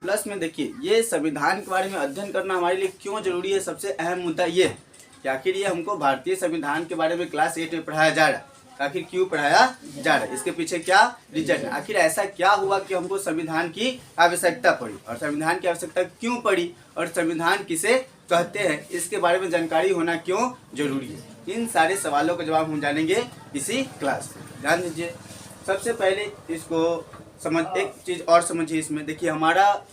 Plus में देखिए ये संविधान के बारे में अध्ययन करना हमारे लिए क्यों जरूरी है। सबसे अहम मुद्दा ये है कि आखिर ये हमको भारतीय संविधान के बारे में क्लास 8 में पढ़ाया जा रहा है। आखिर क्यों पढ़ाया जा रहा है, इसके पीछे क्या रीजन है, आखिर ऐसा क्या हुआ कि हमको संविधान की आवश्यकता पड़ी और संविधान की आवश्यकता क्यों पड़ी और संविधान किसे कहते हैं, इसके बारे में जानकारी होना क्यों जरूरी है। इन सारे सवालों का जवाब हम जानेंगे इसी क्लास में। ध्यान दीजिए, सबसे पहले इसको एक चीज़ और समझिए। इसमें देखिए हमारा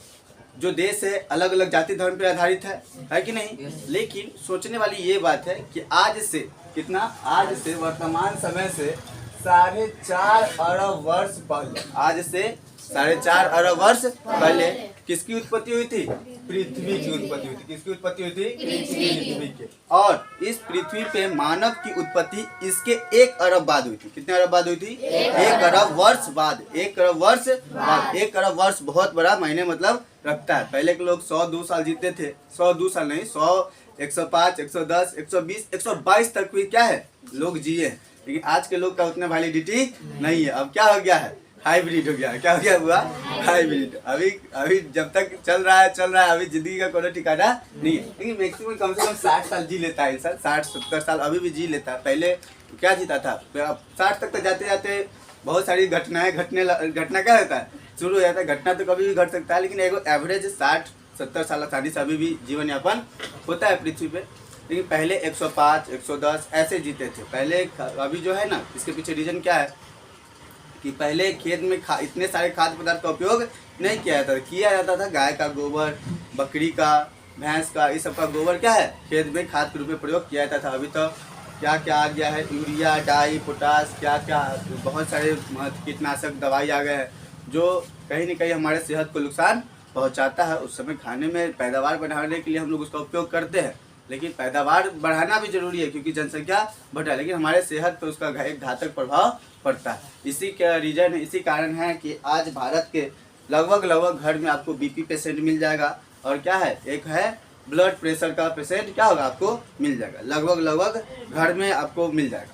जो देश है अलग अलग जाति धर्म पर आधारित है कि नहीं। लेकिन सोचने वाली ये बात है कि आज से वर्तमान समय से 4.5 अरब वर्ष पहले, आज से 4.5 अरब वर्ष पहले किसकी उत्पत्ति हुई थी? पृथ्वी की उत्पत्ति हुई थी। किसकी उत्पत्ति हुई थी? पृथ्वी की। और इस पृथ्वी पे मानव की उत्पत्ति इसके 1 अरब बाद हुई थी। कितने अरब बाद हुई थी? 1 अरब वर्ष बाद। 1 अरब वर्ष बाद। 1 अरब वर्ष बहुत बड़ा मायने मतलब रखता है। पहले के लोग 102 साल जीते थे। 102 साल नहीं, 100, 105, 110, 120, 122 तक भी क्या है लोग जिए। लेकिन आज के लोग का उतना वैलिडिटी नहीं है। अब क्या हो गया है? हाइब्रिड हो गया है। क्या हो गया हुआ? हाइब्रिड। अभी जब तक चल रहा है अभी जिंदगी का कोई ठिकाना नहीं है। लेकिन मैक्सिमम कम से कम 60 साल जी लेता है इंसान। 60-70 साल अभी भी जी लेता है। पहले क्या जीता था? अब 60 तक तो जाते जाते बहुत सारी घटना क्या होता है शुरू हो जाता है। घटना तो कभी भी घट सकता है, लेकिन एक एवरेज 60-70 साल आसानी से अभी भी जीवन यापन होता है पृथ्वी पे। लेकिन पहले 105, 110 ऐसे जीते थे पहले। अभी जो है ना, इसके पीछे रीजन क्या है कि पहले खेत में इतने सारे खाद्य पदार्थ का उपयोग नहीं किया जाता था। गाय का गोबर, बकरी का, भैंस का, इस सब का गोबर क्या है खेत में खाद के रूप में प्रयोग किया जाता था। अभी तो क्या क्या आ गया है, यूरिया, डाई, पोटास, क्या क्या बहुत सारे कीटनाशक दवाई आ गए हैं जो कहीं ना कहीं हमारे सेहत को नुकसान पहुंचाता है। उस समय खाने में पैदावार बढ़ाने के लिए हम लोग उसका उपयोग करते हैं, लेकिन पैदावार बढ़ाना भी जरूरी है क्योंकि जनसंख्या बढ़ रहा है, लेकिन हमारे सेहत पर उसका एक घातक प्रभाव पड़ता है। इसी कारण है कि आज भारत के लगभग घर में आपको बीपी पेशेंट मिल जाएगा और क्या है एक है ब्लड प्रेशर का पेशेंट क्या होगा आपको मिल जाएगा। लगभग घर में आपको मिल जाएगा।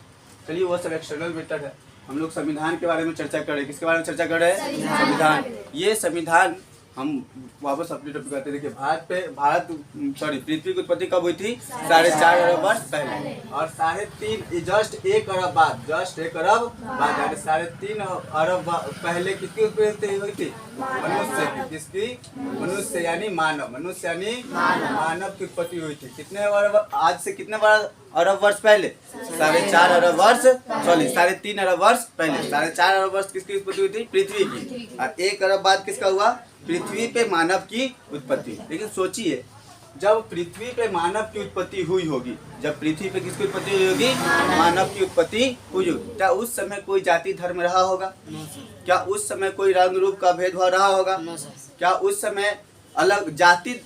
चलिए वो सब एक्सटर्नल मैटर है। हम लोग संविधान के बारे में चर्चा कर रहे हैं। किसके बारे में चर्चा कर रहे हैं? संविधान। ये संविधान हम वापस अपने टॉपिक आते हैं। देखिए पृथ्वी की उत्पत्ति कब हुई थी? 4.5 अरब वर्ष पहले। और 3.5 जस्ट 1 अरब बाद, यानी 3.5 अरब पहले किसकी उत्पत्ति हुई थी? मनुष्य की। किसकी? मनुष्य यानी मानव की उत्पत्ति हुई थी। कितने अरब? आज से कितने अरब वर्ष पहले? 4.5 अरब वर्ष, 3.5 अरब वर्ष पहले। 4.5 अरब वर्ष किसकी उत्पत्ति हुई थी? पृथ्वी की। और 1 अरब बाद किसका हुआ? पृथ्वी पे मानव की उत्पत्ति। लेकिन सोचिए, जब पृथ्वी पे मानव की उत्पत्ति हुई होगी, जब पृथ्वी पे किसकी उत्पत्ति हुई होगी? मानव की उत्पत्ति हुई होगी। क्या उस समय कोई जाति धर्म रहा होगा? क्या उस समय कोई रंग रूप का भेदभाव रहा होगा? क्या उस समय अलग जाति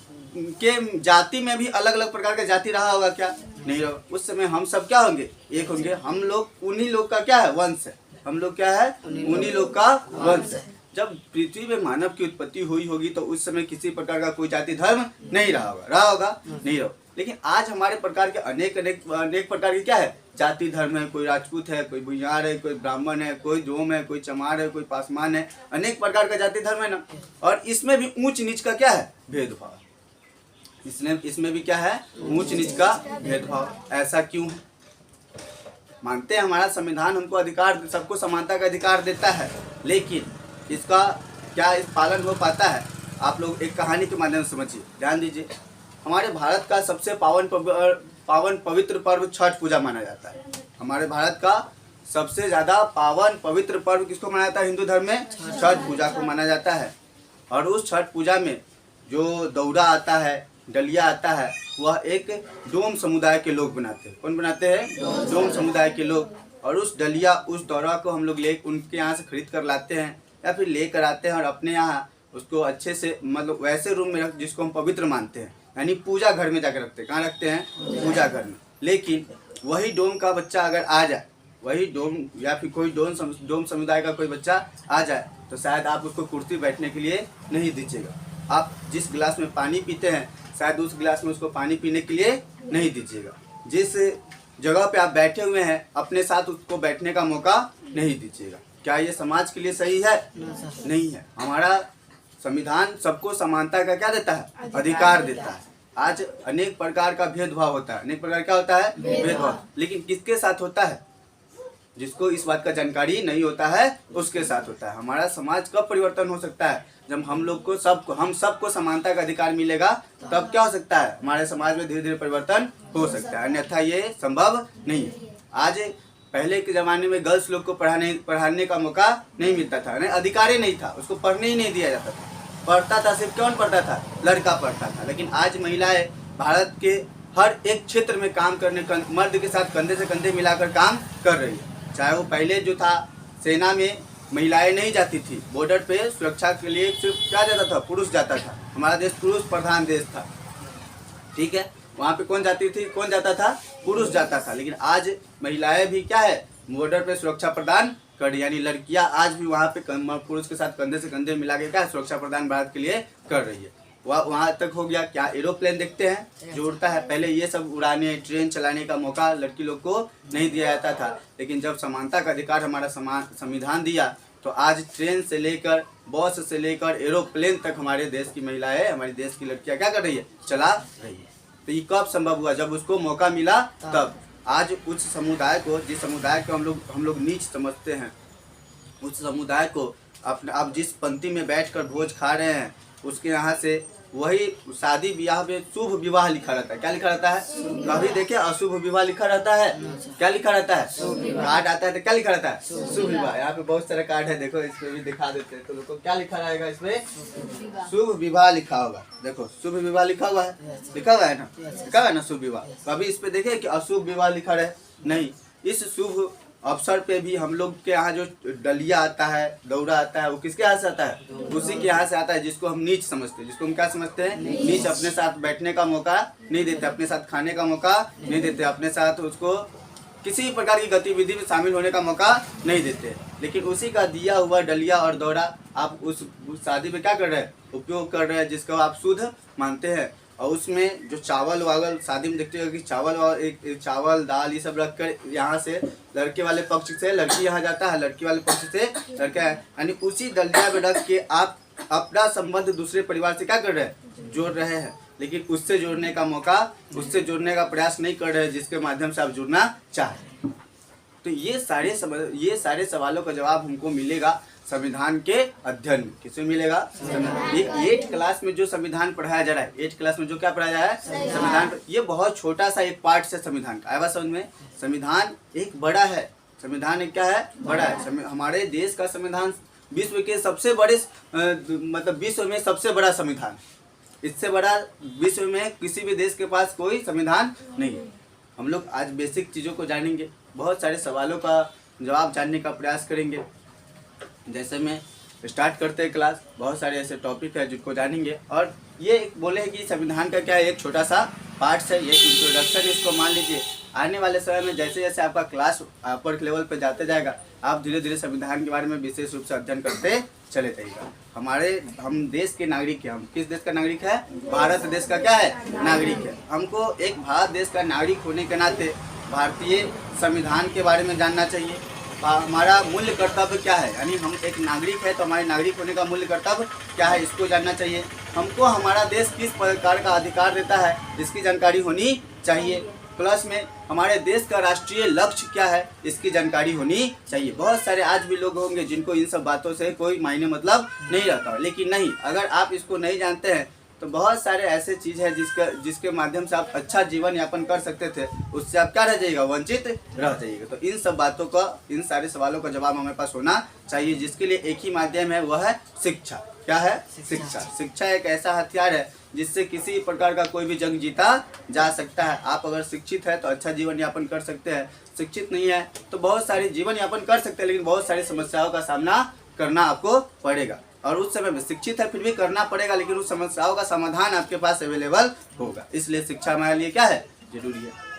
में भी अलग अलग प्रकार का जाति रहा होगा? क्या नहीं होगा। उस समय हम सब क्या होंगे? एक होंगे। हम लोग उन्हीं लोग का क्या है? वंश है। हम लोग क्या है? उन्हीं लोग का वंश है। जब पृथ्वी में मानव की उत्पत्ति हुई होगी तो उस समय किसी प्रकार का कोई जाति धर्म नहीं रहा होगा। नहीं रहा। लेकिन आज हमारे प्रकार के अनेक प्रकार के क्या है जाति धर्म है। कोई राजपूत है, कोई भुइयार है, कोई ब्राह्मण है, कोई डोम है, कोई चमार है, कोई पासवान है। अनेक प्रकार का जाति धर्म है ना। और इसमें भी ऊंच नीच का क्या है? भेदभाव। इसमें भी क्या है? ऊंच नीच का भेदभाव। ऐसा क्यों है? मानते हैं हमारा संविधान हमको अधिकार, सबको समानता का अधिकार देता है, लेकिन इसका क्या इस पालन हो पाता है? आप लोग एक कहानी के माध्यम से समझिए। ध्यान दीजिए, हमारे भारत का सबसे पावन पवित्र पर्व छठ पूजा माना जाता है। हमारे भारत का सबसे ज़्यादा पावन पवित्र पर्व किसको माना जाता है? हिंदू धर्म में छठ पूजा को माना जाता है। और उस छठ पूजा में जो दौरा आता है, डलिया आता है, वह एक डोम समुदाय के लोग बनाते हैं। कौन बनाते हैं? डोम समुदाय के लोग। और उस डलिया, उस दौरा को हम लोग उनके यहाँ से खरीद कर लाते हैं या फिर लेकर आते हैं और अपने यहाँ उसको अच्छे से मतलब वैसे रूम में जिसको हम पवित्र मानते हैं, यानी पूजा घर में जाकर रखते हैं। कहाँ रखते हैं? पूजा घर में। लेकिन वही डोम का बच्चा अगर आ जाए, वही डोम या फिर कोई डोम समुदाय का कोई बच्चा आ जाए, तो शायद आप उसको कुर्सी बैठने के लिए नहीं दीजिएगा। आप जिस गिलास में पानी पीते हैं शायद उस गिलास में उसको पानी पीने के लिए नहीं दीजिएगा। जिस जगह पे आप बैठे हुए हैं अपने साथ उसको बैठने का मौका नहीं दीजिएगा। क्या ये समाज के लिए सही है? नहीं है। हमारा संविधान सबको समानता का क्या देता है? अधिकार देता है। आज अनेक प्रकार का भेदभाव होता है, अनेक प्रकार क्या होता है? भेदभाव। लेकिन किसके साथ होता है? जिसको इस बात का जानकारी नहीं होता है उसके साथ होता है। हमारा समाज कब परिवर्तन हो सकता है? जब हम सबको समानता का अधिकार मिलेगा, तब क्या हो सकता है? हमारे समाज में धीरे धीरे परिवर्तन हो सकता है, अन्यथा ये संभव नहीं है। आज पहले के जमाने में गर्ल्स लोग को पढ़ाने का मौका नहीं मिलता था, अधिकार ही नहीं था, उसको पढ़ने ही नहीं दिया जाता था। पढ़ता था सिर्फ कौन पढ़ता था? लड़का पढ़ता था। लेकिन आज महिलाएं भारत के हर एक क्षेत्र में काम करने, मर्द के साथ कंधे से कंधे मिलाकर काम कर रही है। चाहे वो पहले जो था सेना में महिलाएं नहीं जाती थी, बॉर्डर पे सुरक्षा के लिए सिर्फ क्या जाता था? पुरुष जाता था। हमारा देश पुरुष प्रधान देश था, ठीक है। वहाँ पे कौन जाती थी? कौन जाता था? पुरुष जाता था। लेकिन आज महिलाएं भी क्या है? बॉर्डर पे सुरक्षा प्रदान कर रही, यानी लड़कियां आज भी वहाँ पे पुरुष के साथ कंधे से कंधे मिला के क्या सुरक्षा प्रदान भारत के लिए कर रही है। वहाँ तक हो गया। क्या एरोप्लेन देखते हैं जो उड़ता है? पहले ये सब उड़ाने, ट्रेन चलाने का मौका लड़की लोग को नहीं दिया जाता था। लेकिन जब समानता का अधिकार हमारा संविधान दिया, तो आज ट्रेन से लेकर, बस से लेकर एरोप्लेन तक हमारे देश की महिलाएं, हमारे देश की लड़कियां क्या कर रही है? चला रही है। तो ये कब संभव हुआ? जब उसको मौका मिला तब। आज उस समुदाय को, जिस समुदाय को हम लोग नीच समझते हैं, उस समुदाय को आप जिस पंक्ति में बैठकर भोज खा रहे हैं, उसके यहाँ से वही शादी ब्याह में शुभ विवाह लिखा रहता है। क्या लिखा रहता है? कभी देखे अशुभ विवाह लिखा रहता है? क्या लिखा रहता है? कार्ड आता है तो क्या लिखा रहता है? शुभ विवाह। यहाँ पे बहुत सारे कार्ड है, देखो इस पे भी दिखा देते हैं तो लोगों को क्या लिखा रहेगा? इसमें शुभ विवाह लिखा होगा। देखो शुभ विवाह लिखा हुआ है, लिखा हुआ है ना, लिखा हुआ है ना शुभ विवाह। कभी इस पे देखे कि अशुभ विवाह लिखा रहे? नहीं। इस शुभ अवसर पे भी हम लोग के यहाँ जो डलिया आता है, दौरा आता है, वो किसके यहाँ से आता है? उसी के यहाँ से आता है जिसको हम नीच समझते हैं। जिसको हम क्या समझते हैं? नीच। अपने साथ बैठने का मौका नहीं देते, अपने साथ खाने का मौका नहीं देते, अपने साथ उसको किसी प्रकार की गतिविधि में शामिल होने का मौका नहीं देते। लेकिन उसी का दिया हुआ डलिया और दौरा आप उस शादी में क्या कर रहे हैं? उपयोग कर रहे हैं, जिसको आप शुद्ध मानते हैं। और उसमें जो चावल वावल शादी में देखते हो कि चावल और एक चावल दाल ये सब रखकर यहाँ से लड़के वाले पक्ष से लड़की यहाँ जाता है, लड़की वाले पक्ष से लड़का है, यानी उसी दलिया में रख के आप अपना संबंध दूसरे परिवार से क्या कर रहे हैं? जोड़ रहे हैं। लेकिन उससे जोड़ने का मौका, उससे जोड़ने का प्रयास नहीं कर रहे हैं जिसके माध्यम से आप जुड़ना चाहें। तो ये सारे सवालों का जवाब हमको मिलेगा संविधान के अध्ययन में। किसमें मिलेगा? एक 8th क्लास में जो संविधान पढ़ाया जा रहा है, 8th क्लास में जो क्या पढ़ाया जा रहा है? संविधान। ये बहुत छोटा सा एक पार्ट है संविधान का। आया समझ में? संविधान एक बड़ा है। संविधान एक क्या है? बड़ा है। हमारे देश का संविधान विश्व के सबसे बड़े, मतलब विश्व में सबसे बड़ा संविधान। इससे बड़ा विश्व में किसी भी देश के पास कोई संविधान नहीं है। हम लोग आज बेसिक चीज़ों को जानेंगे, बहुत सारे सवालों का जवाब जानने का प्रयास करेंगे। जैसे में स्टार्ट करते हैं क्लास, बहुत सारे ऐसे टॉपिक है जिनको जानेंगे। और ये बोले हैं कि संविधान का क्या है? एक छोटा सा पार्ट है, ये इंट्रोडक्शन। इसको मान लीजिए आने वाले समय में जैसे जैसे आपका क्लास अपर लेवल पे जाते जाएगा, आप धीरे धीरे संविधान के बारे में विशेष रूप से अध्ययन करते चले जाइएगा। हम देश के नागरिक हैं। हम किस देश का नागरिक है? भारत देश का क्या है? नागरिक है। हमको एक भारत देश का नागरिक होने के नाते भारतीय संविधान के बारे में जानना चाहिए। हमारा मूल्य कर्तव्य क्या है, यानी हम एक नागरिक है तो हमारे नागरिक होने का मूल्य कर्तव्य क्या है, इसको जानना चाहिए। हमको हमारा देश किस प्रकार का अधिकार देता है, इसकी जानकारी होनी चाहिए। प्लस में हमारे देश का राष्ट्रीय लक्ष्य क्या है, इसकी जानकारी होनी चाहिए। बहुत सारे आज भी लोग होंगे जिनको इन सब बातों से कोई मायने मतलब नहीं रहता। लेकिन नहीं, अगर आप इसको नहीं जानते हैं तो बहुत सारे ऐसे चीज़ है जिसके माध्यम से आप अच्छा जीवन यापन कर सकते थे, उससे आप क्या रह जाइएगा? वंचित रह जाइएगा। तो इन सब बातों का, इन सारे सवालों का जवाब हमारे पास होना चाहिए, जिसके लिए एक ही माध्यम है, वह है शिक्षा। क्या है? शिक्षा। शिक्षा एक ऐसा हथियार है जिससे किसी प्रकार का कोई भी जंग जीता जा सकता है। आप अगर शिक्षित है तो अच्छा जीवन यापन कर सकते हैं, शिक्षित नहीं है तो बहुत सारे जीवन यापन कर सकते हैं लेकिन बहुत सारी समस्याओं का सामना करना आपको पड़ेगा। और उस समय में शिक्षित है फिर भी करना पड़ेगा, लेकिन उस समस्याओं का समाधान आपके पास अवेलेबल होगा। इसलिए शिक्षा हमारे लिए क्या है? जरूरी है।